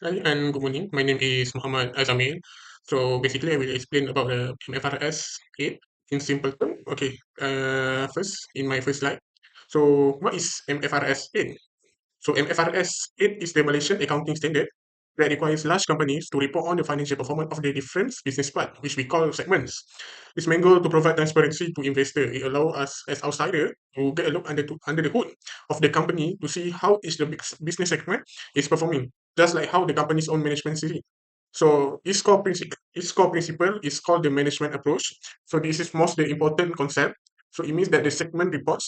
Hi and good morning. My name is Muhammad Azamil. So basically, I will explain about the MFRS 8 in simple term. Okay. First, in my first slide. So what is MFRS 8? So MFRS 8 is the Malaysian accounting standard that requires large companies to report on the financial performance of their different business part, which we call segments. Its main goal to provide transparency to investors. It allows us as outsider to get a look under the hood of the company to see how each the business segment is performing, just like how the company's own management sees it. So its core principle is called the management approach. So this is most the important concept. So it means that the segment report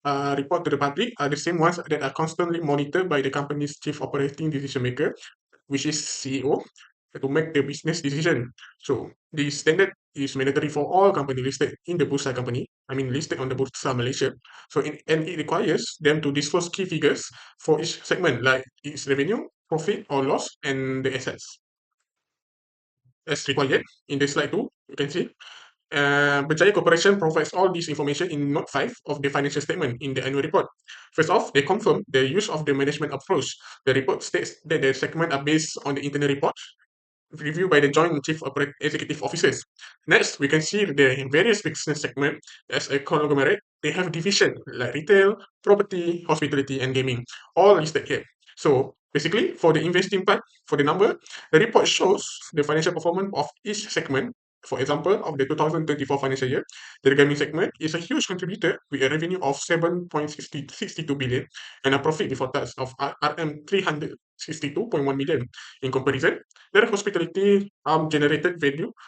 to the public are the same ones that are constantly monitored by the company's chief operating decision maker, which is CEO, to make the business decision. So the standard is mandatory for all companies listed in the Bursa company, I mean listed on the Bursa Malaysia. And it requires them to disclose key figures for each segment, like its revenue, profit or loss, and the assets. As required in the slide 2, you can see Berjaya Corporation provides all this information in Note 5 of the financial statement in the annual report. First off, they confirm the use of the management approach. The report states that the segment are based on the internal report reviewed by the Joint Chief Executive Officers. Next, we can see the various business segments as a conglomerate. They have division like retail, property, hospitality, and gaming, all listed here. So basically, for the investing part, for the number, the report shows the financial performance of each segment. For example, of the 2024 financial year, the gaming segment is a huge contributor with a revenue of 7.62 billion and a profit before tax of RM 362.1 million. In comparison, their hospitality generated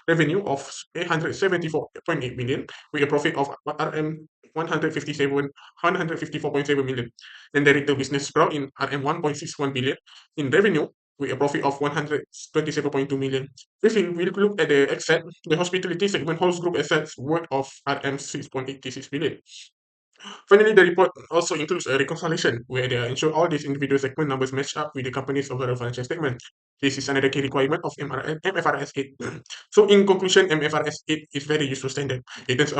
revenue of 874.8 million with a profit of RM 154.7 million. Then the retail business brought in RM 1.61 billion in revenue with a profit of 127.2 million. If we look at the asset, the hospitality segment holds group assets worth of RM 6.86 billion. Finally, the report also includes a reconciliation where they ensure all these individual segment numbers match up with the company's overall financial statement. This is another key requirement of MFRS 8. So, in conclusion, MFRS 8 is very useful standard. It turns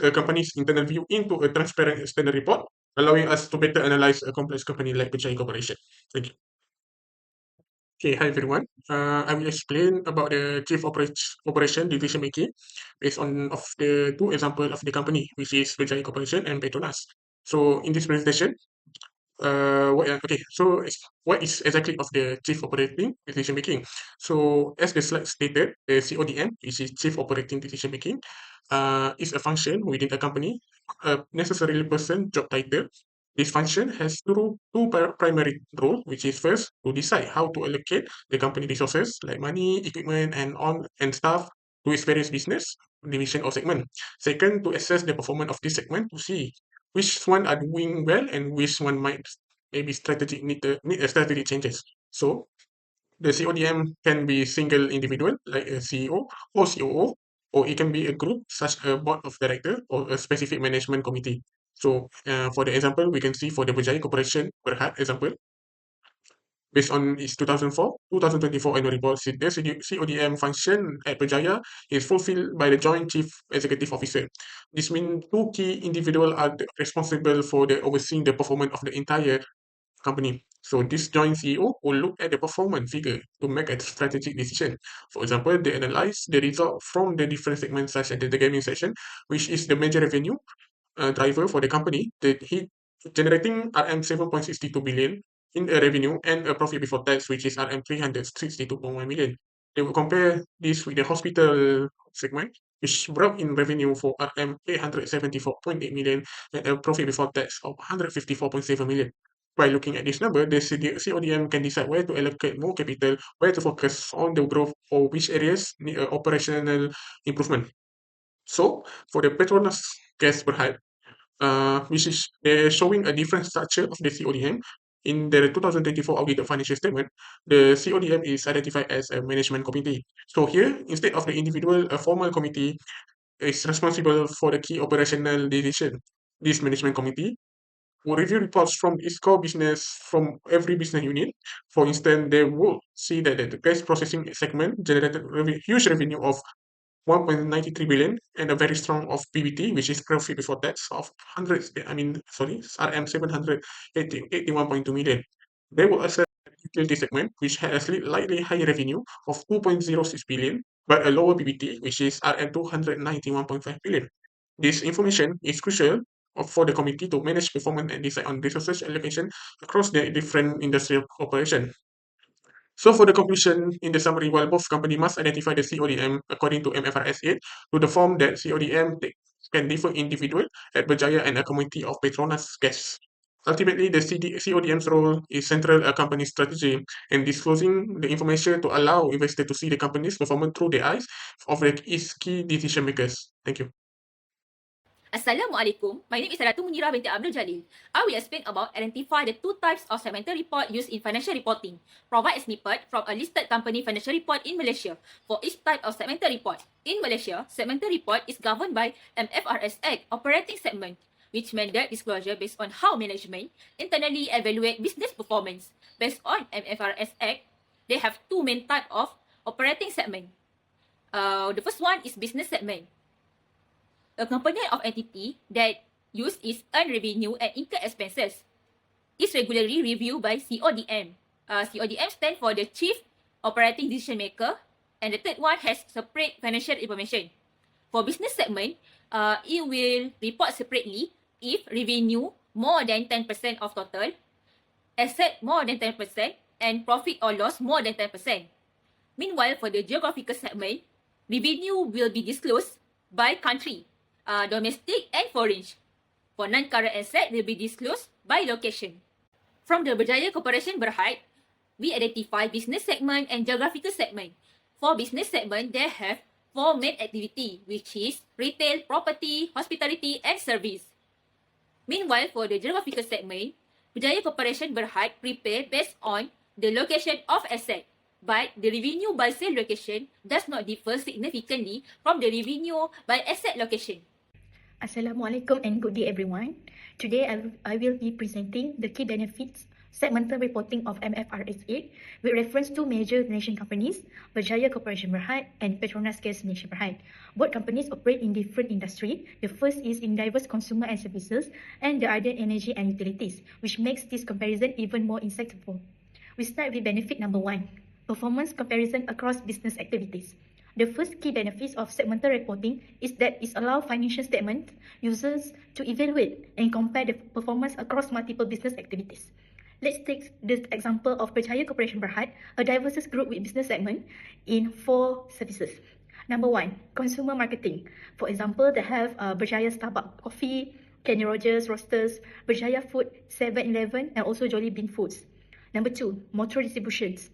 a company's internal view into a transparent standard report, allowing us to better analyze a complex company like Pechai Corporation. Thank you. Okay, hi everyone. I will explain about the operation decision making based on of the two example of the company, which is Pechai Corporation and Petronas. So in this presentation, what is exactly of the chief operating decision making? So as the slide stated, the CODM, which is chief operating decision making, is a function within a company, a necessarily person job title. This function has two primary role, which is first to decide how to allocate the company resources like money, equipment, and staff to its various business division or segment. Second, to assess the performance of this segment to see which one are doing well and which one might maybe need a strategy changes. So the CODM can be single individual like a CEO or COO, or it can be a group such a board of director or a specific management committee. So for the example, we can see for the Berjaya Corporation Berhad example, based on its 2024 annual report, the CODM function at Berjaya is fulfilled by the Joint Chief Executive Officer. This means two key individuals are responsible for the overseeing the performance of the entire company. So this joint CEO will look at the performance figure to make a strategic decision. For example, they analyze the result from the different segments such as the gaming section, which is the major revenue driver for the company, that he generating RM 7.62 billion in a revenue and a profit before tax, which is RM 362.1 million. They will compare this with the hospital segment, which brought in revenue for RM 874.8 million and a profit before tax of 154.7 million. By looking at this number, the CODM can decide where to allocate more capital, where to focus on the growth, or which areas need operational improvement. So, for the Petronas gas Berhad, which is they're showing a different structure of the CODM. In the 2024 audited financial statement, the CODM is identified as a management committee. So here, instead of the individual, a formal committee is responsible for the key operational decision. This management committee will review reports from its core business from every business unit. For instance, they will see that the gas processing segment generated huge revenue of 1.93 billion and a very strong of PBT, which is profit before tax of RM 781.2 million. They will assess utility segment, which had a slightly higher revenue of 2.06 billion, but a lower PBT, which is RM 291.5 billion. This information is crucial for the committee to manage performance and decide on resources allocation across the different industrial operation. So for the conclusion, in the summary, while both companies must identify the CODM according to MFRS 8 to the form that CODM can differ individual at Berjaya and a community of Petronas gas. Ultimately, the CODM's role is central a company's strategy and disclosing the information to allow investors to see the company's performance through the eyes of its key decision makers. Thank you. Assalamualaikum. My name is Ratu Munira binti Abdul Jalil. I will explain about identify the two types of segmental report used in financial reporting. Provide a snippet from a listed company financial report in Malaysia. For each type of segmental report, in Malaysia, segmental report is governed by MFRS Act operating segment, which mandate disclosure based on how management internally evaluate business performance. Based on MFRS Act, they have two main type of operating segment. The first one is business segment. A component of entity that use its earned revenue and incurred expenses is regularly reviewed by CODM. CODM stands for the Chief Operating Decision Maker, and the third one has separate financial information. For business segment, it will report separately if revenue more than 10% of total, asset more than 10%, and profit or loss more than 10%. Meanwhile, for the geographical segment, revenue will be disclosed by country, domestic and foreign. For non-current asset will be disclosed by location. From the Berjaya Corporation Berhad, we identify business segment and geographical segment. For business segment, they have four main activity, which is retail, property, hospitality, and service. Meanwhile, for the geographical segment, Berjaya Corporation Berhad prepare based on the location of asset, but the revenue by sale location does not differ significantly from the revenue by asset location. Assalamualaikum and good day everyone. Today I will be presenting the key benefits segmental reporting of MFRS 8 with reference to major Malaysian companies, Berjaya Corporation Berhad and Petronas Gas Malaysia Berhad. Both companies operate in different industry. The first is in diverse consumer and services and the other energy and utilities, which makes this comparison even more insightful. We start with benefit number 1, performance comparison across business activities. The first key benefits of segmental reporting is that it allows financial statement users to evaluate and compare the performance across multiple business activities. Let's take the example of Berjaya Corporation Berhad, a diverse group with business segment in 4 services. Number 1, consumer marketing. For example, they have Berjaya Starbucks Coffee, Kenny Rogers Roasters, Berjaya Food, 7-Eleven, and also Jollibee Foods. Number 2, motor distributions.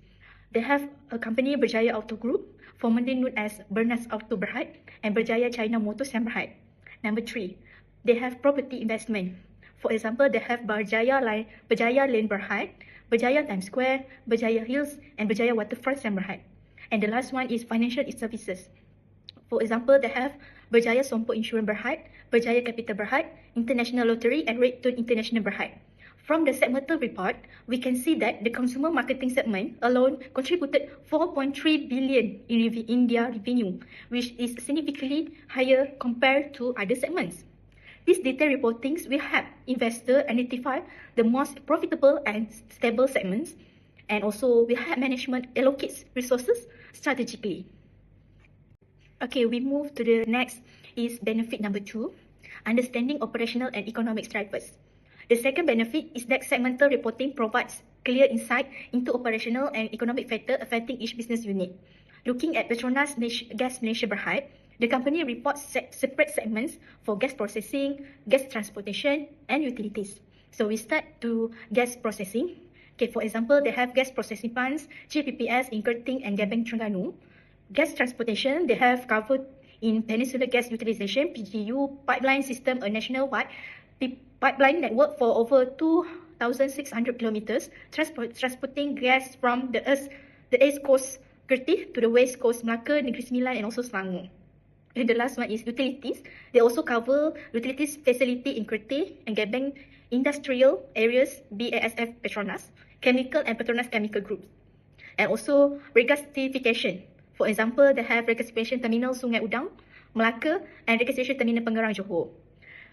They have a company Berjaya Auto Group, formerly known as Bernas Auto Berhad, and Berjaya China Motors and Berhad. Number 3, they have property investment. For example, they have Berjaya Lane Berhad, Berjaya Times Square, Berjaya Hills, and Berjaya Waterfront and Berhad. And the last one is financial services. For example, they have Berjaya Sompo Insurance Berhad, Berjaya Capital Berhad, International Lottery, and Red Tone International Berhad. From the segmental report, we can see that the consumer marketing segment alone contributed 4.3 billion in their revenue, which is significantly higher compared to other segments. These detailed reportings will help investors identify the most profitable and stable segments, and also will help management allocate resources strategically. Okay, we move to the next is benefit number 2, understanding operational and economic drivers. The second benefit is that segmental reporting provides clear insight into operational and economic factors affecting each business unit. Looking at Petronas Gas Malaysia Berhad, the company reports separate segments for gas processing, gas transportation, and utilities. So we start to gas processing. Okay, for example, they have gas processing plants, GPPS in Kerting and Gebeng Terengganu. Gas transportation, they have covered in Peninsular Gas Utilisation, PGU, pipeline system, a nationwide pipeline network for over 2,600 kilometers, transporting gas from the East Coast Kertih to the West Coast Melaka, Negeri Sembilan, and also Selangor. And the last one is utilities. They also cover utilities facility in Kertih and Gebeng, industrial areas, BASF Petronas, chemical and Petronas Chemical Group. And also regasification. For example, they have regasification terminal Sungai Udang, Melaka, and regasification terminal Pengerang, Johor.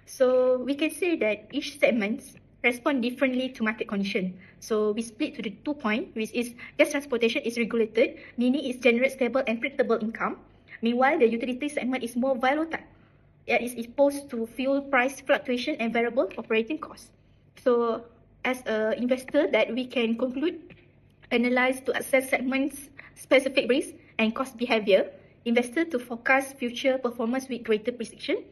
So we can say that each segment respond differently to market condition. So we split to the 2 points, which is gas transportation is regulated, meaning it generates stable and predictable income. Meanwhile, the utility segment is more volatile. It is exposed to fuel price fluctuation and variable operating costs. So as an investor that we can conclude, analyze to assess segments specific risk and cost behavior, investor to forecast future performance with greater precision,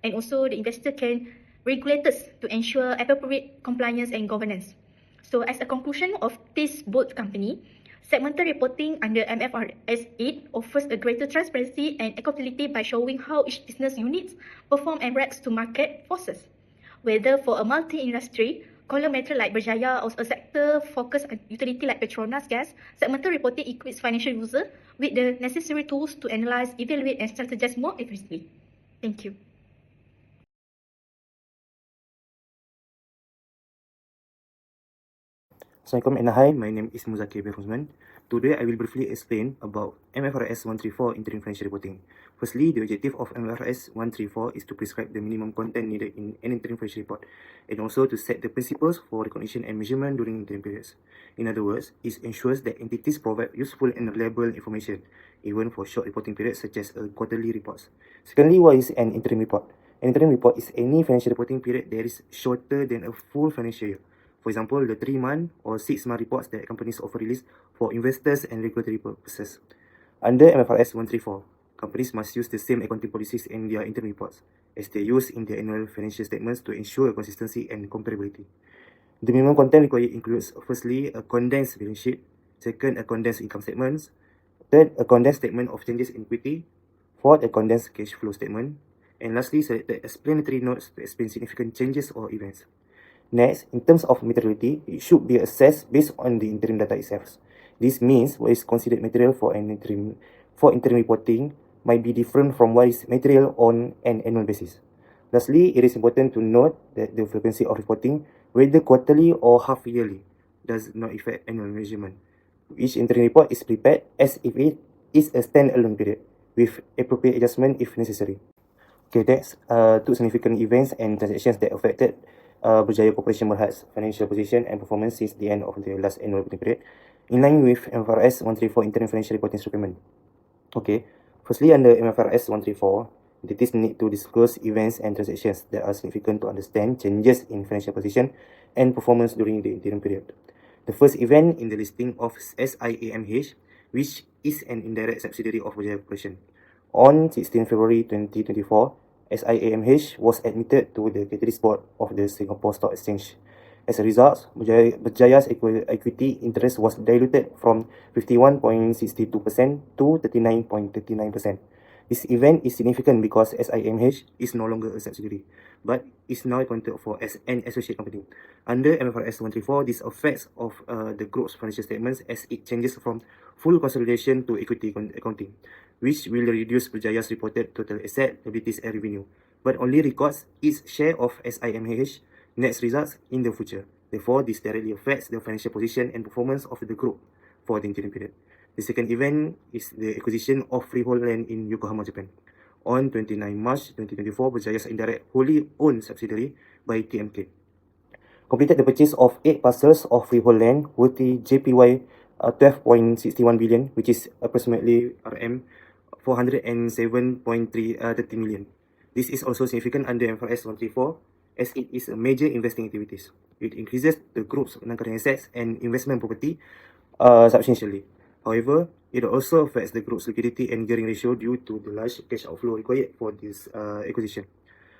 and also the investor can regulators to ensure appropriate compliance and governance. So as a conclusion of this both company, segmental reporting under MFRS 8 offers a greater transparency and accountability by showing how each business units perform and reacts to market forces. Whether for a multi-industry conglomerate like Berjaya or a sector focused on utility like Petronas Gas, segmental reporting equips financial users with the necessary tools to analyze, evaluate, and strategize more effectively. Thank you. Assalamualaikum and hi, my name is Muzakir bin Ruzman. Today I will briefly explain about MFRS 134 interim financial reporting. Firstly, the objective of MFRS 134 is to prescribe the minimum content needed in an interim financial report and also to set the principles for recognition and measurement during interim periods. In other words, it ensures that entities provide useful and reliable information even for short reporting periods such as quarterly reports. Secondly, what is an interim report? An interim report is any financial reporting period that is shorter than a full financial year. For example, the 3-month or 6-month reports that companies offer release for investors and regulatory purposes. Under MFRS 134, companies must use the same accounting policies in their interim reports as they use in their annual financial statements to ensure consistency and comparability. The minimum content required includes, firstly, a condensed balance sheet, second, a condensed income statement, third, a condensed statement of changes in equity, fourth, a condensed cash flow statement, and lastly, selected explanatory notes to explain significant changes or events. Next, in terms of materiality, it should be assessed based on the interim data itself. This means what is considered material for interim reporting might be different from what is material on an annual basis. Lastly, it is important to note that the frequency of reporting, whether quarterly or half-yearly, does not affect annual measurement. Each interim report is prepared as if it is a standalone period, with appropriate adjustment if necessary. Okay, that's two significant events and transactions that affected Berjaya Corporation Berhad's financial position and performance since the end of the last annual reporting period, in line with MFRS 134 interim financial reporting document. Okay, firstly, under MFRS 134, entities need to disclose events and transactions that are significant to understand changes in financial position and performance during the interim period. The first event in the listing of SIAMH, which is an indirect subsidiary of Berjaya Corporation. On 16 February 2024, SIAMH was admitted to the Catalyst Board of the Singapore Stock Exchange. As a result, Berjaya's equity interest was diluted from 51.62% to 39.39%. This event is significant because SIMH is no longer a subsidiary, but is now accounted for as an associate company. Under MFRS 134, this affects of the group's financial statements as it changes from full consolidation to equity accounting, which will reduce Berjaya's reported total asset, liabilities and revenue, but only records its share of SIMH net results in the future. Therefore, this directly affects the financial position and performance of the group for the interim period. The second event is the acquisition of freehold land in Yokohama, Japan. On 29 March 2024, Berjaya's indirect wholly owned subsidiary by TMK completed the purchase of 8 parcels of freehold land worth JPY 12.61 billion, which is approximately RM 407.30 million. This is also significant under MFRS 134 as it is a major investing activities. It increases the group's non-current assets and investment property substantially. However, it also affects the group's liquidity and gearing ratio due to the large cash outflow required for this acquisition.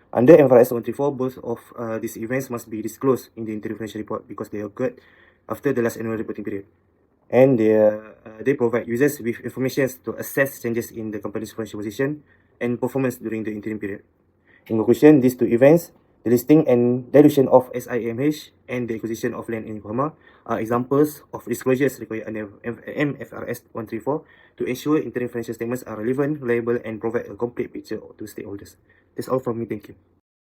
Under MFRS 134, both of these events must be disclosed in the interim financial report because they occurred after the last annual reporting period. And they provide users with information to assess changes in the company's financial position and performance during the interim period. In conclusion, these two events, the listing and dilution of SIMH and the acquisition of land in Yokohama, are examples of disclosures required under MFRS 134 to ensure interim financial statements are relevant, reliable, and provide a complete picture to stakeholders. That's all from me. Thank you.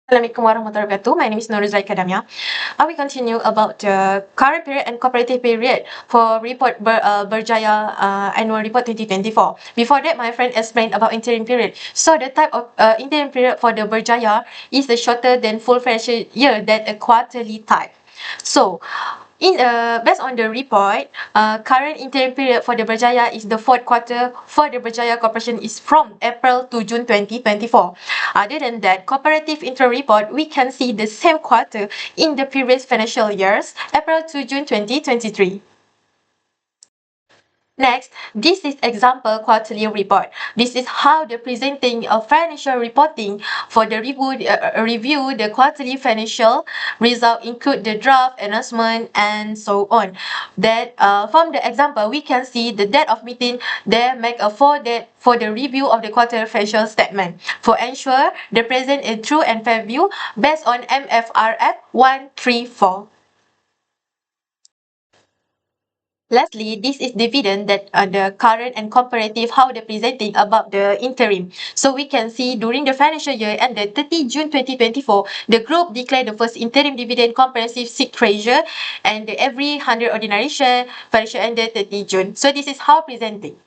Assalamualaikum warahmatullahi wabarakatuh. My name is Nuruzai Kadamia. I will continue about the current period and comparative period for report Berjaya annual report 2024. Before that, my friend explained about interim period. So the type of interim period for the Berjaya is the shorter than full financial year than a quarterly type. So, based on the report, current interim period for the Berjaya is the fourth quarter for the Berjaya Corporation is from April to June 2024. Other than that, cooperative interim report, we can see the same quarter in the previous financial years, April to June 2023. Next, this is example quarterly report. This is how the presenting of financial reporting for the review the quarterly financial result include the draft, announcement, and so on. That from the example, we can see the date of meeting, they make a 4 date for the review of the quarterly financial statement. For ensure the present a true and fair view based on MFRF 134. Lastly, this is dividend that the current and comparative how they're presenting about the interim. So we can see during the financial year ended 30 June 2024, the group declared the first interim dividend comprehensive SIC treasure and every 100 ordinary share financial ended 30 June. So this is how presenting.